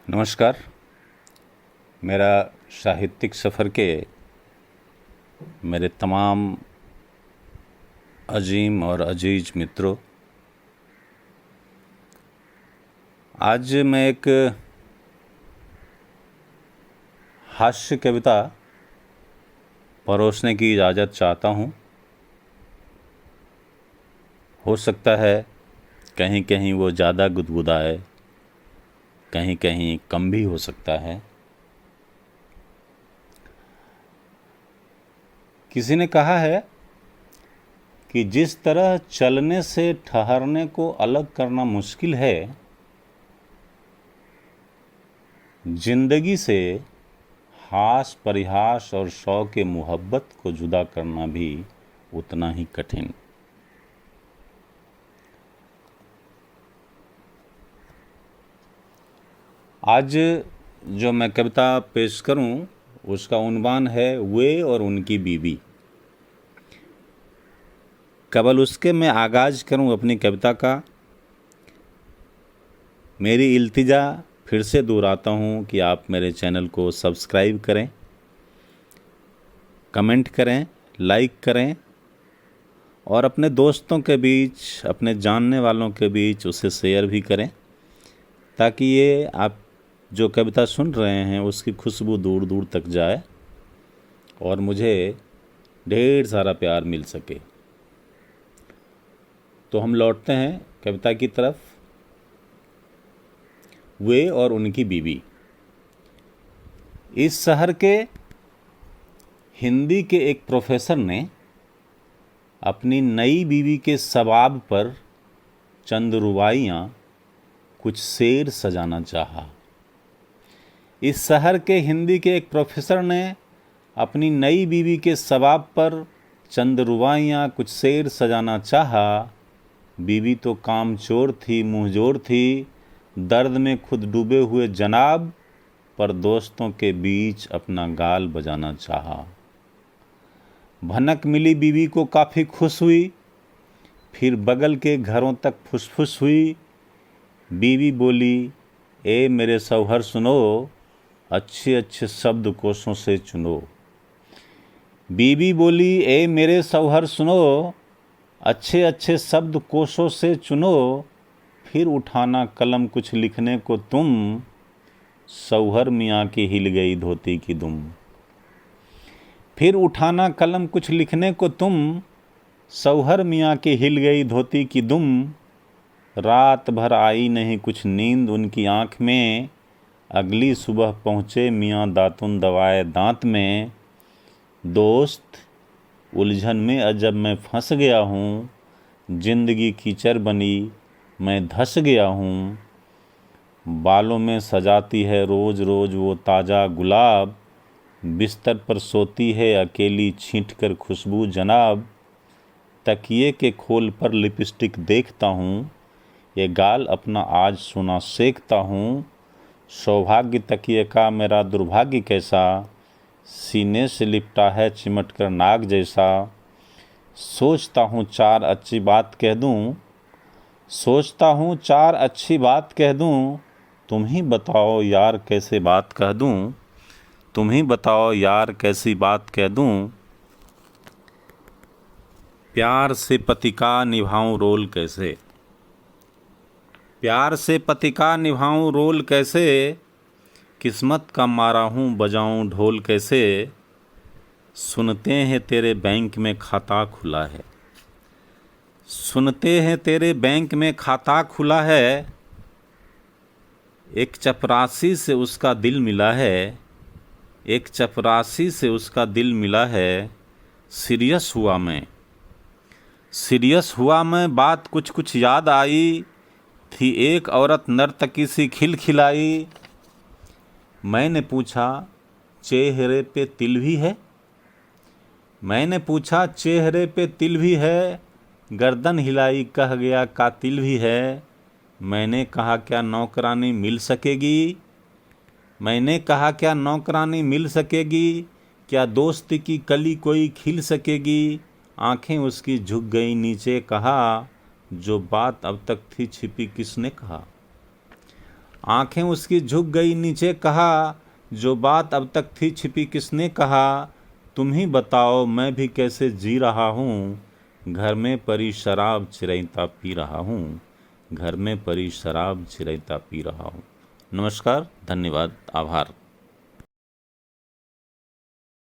नमस्कार। मेरा साहित्यिक सफ़र के मेरे तमाम अजीम और अजीज मित्रों, आज मैं एक हास्य कविता परोसने की इजाज़त चाहता हूँ। हो सकता है कहीं कहीं वो ज़्यादा गुदगुदाए, कहीं कहीं कम भी हो सकता है। किसी ने कहा है कि जिस तरह चलने से ठहरने को अलग करना मुश्किल है, जिंदगी से हास परिहास और शौक़ मोहब्बत को जुदा करना भी उतना ही कठिन। आज जो मैं कविता पेश करूं, उसका उन्वान है वे और उनकी बीवी। केवल उसके मैं आगाज़ करूं अपनी कविता का, मेरी इल्तिजा फिर से दोहराता हूं कि आप मेरे चैनल को सब्सक्राइब करें, कमेंट करें, लाइक करें और अपने दोस्तों के बीच, अपने जानने वालों के बीच उसे शेयर भी करें, ताकि ये आप जो कविता सुन रहे हैं उसकी खुशबू दूर दूर तक जाए और मुझे ढेर सारा प्यार मिल सके। तो हम लौटते हैं कविता की तरफ। वे और उनकी बीवी। इस शहर के हिंदी के एक प्रोफेसर ने अपनी नई बीवी के सबाब पर चंद रुबाइयाँ, कुछ शेर सजाना चाहा। इस शहर के हिंदी के एक प्रोफेसर ने अपनी नई बीवी के सबाब पर चंद रुबाइयाँ, कुछ शेर सजाना चाहा। बीवी तो कामचोर थी, मुँहजोर थी, दर्द में खुद डूबे हुए जनाब, पर दोस्तों के बीच अपना गाल बजाना चाहा। भनक मिली बीवी को काफ़ी खुश हुई, फिर बगल के घरों तक फुसफुस हुई। बीवी बोली, ए मेरे सौहर सुनो, अच्छे अच्छे शब्द कोशों से चुनो। बीवी बोली, ए मेरे सौहर सुनो, अच्छे अच्छे शब्द कोशों से चुनो। फिर उठाना कलम कुछ लिखने को तुम, सौहर मियाँ की हिल गई धोती की दुम। फिर उठाना कलम कुछ लिखने को तुम, सौहर मियाँ की हिल गई धोती की दुम। रात भर आई नहीं कुछ नींद उनकी आँख में, अगली सुबह पहुँचे मियाँ दातुन दबाए दांत में। दोस्त, उलझन में अजब मैं फंस गया हूँ, जिंदगी कीचड़ बनी मैं धस गया हूँ। बालों में सजाती है रोज़ रोज़ वो ताज़ा गुलाब, बिस्तर पर सोती है अकेली छींट कर खुशबू जनाब। तकिए के खोल पर लिपस्टिक देखता हूँ, ये गाल अपना आज सोना सेकता हूँ। सौभाग्य तकिए का मेरा दुर्भाग्य कैसा, सीने से लिपटा है चिमट कर नाग जैसा। सोचता हूँ चार अच्छी बात कह दूँ, सोचता हूँ चार अच्छी बात कह दूँ। तुम ही बताओ यार कैसे बात कह दूँ, तुम ही बताओ यार कैसी बात कह दूँ। प्यार से पति का निभाऊं रोल कैसे, प्यार से पति का निभाऊं रोल कैसे। किस्मत का मारा हूँ बजाऊं ढोल कैसे। सुनते हैं तेरे बैंक में खाता खुला है, सुनते हैं तेरे बैंक में खाता खुला है। एक चपरासी से उसका दिल मिला है, एक चपरासी से उसका दिल मिला है। सीरियस हुआ मैं, सीरियस हुआ मैं, बात कुछ कुछ याद आई। थी एक औरत नर्तकी सी खिलखिलाई। मैंने पूछा चेहरे पे तिल भी है, मैंने पूछा चेहरे पे तिल भी है। गर्दन हिलाई कह गया कातिल भी है। मैंने कहा क्या नौकरानी मिल सकेगी, मैंने कहा क्या नौकरानी मिल सकेगी। क्या दोस्ती की कली कोई खिल सकेगी। आंखें उसकी झुक गई नीचे, कहा जो बात अब तक थी छिपी किसने कहा। आंखें उसकी झुक गई नीचे, कहा जो बात अब तक थी छिपी किसने कहा, तुम ही बताओ मैं भी कैसे जी रहा हूँ, घर में परी शराब चिरैता पी रहा हूँ, घर में परी शराब चिरैता पी रहा हूँ। नमस्कार, धन्यवाद, आभार।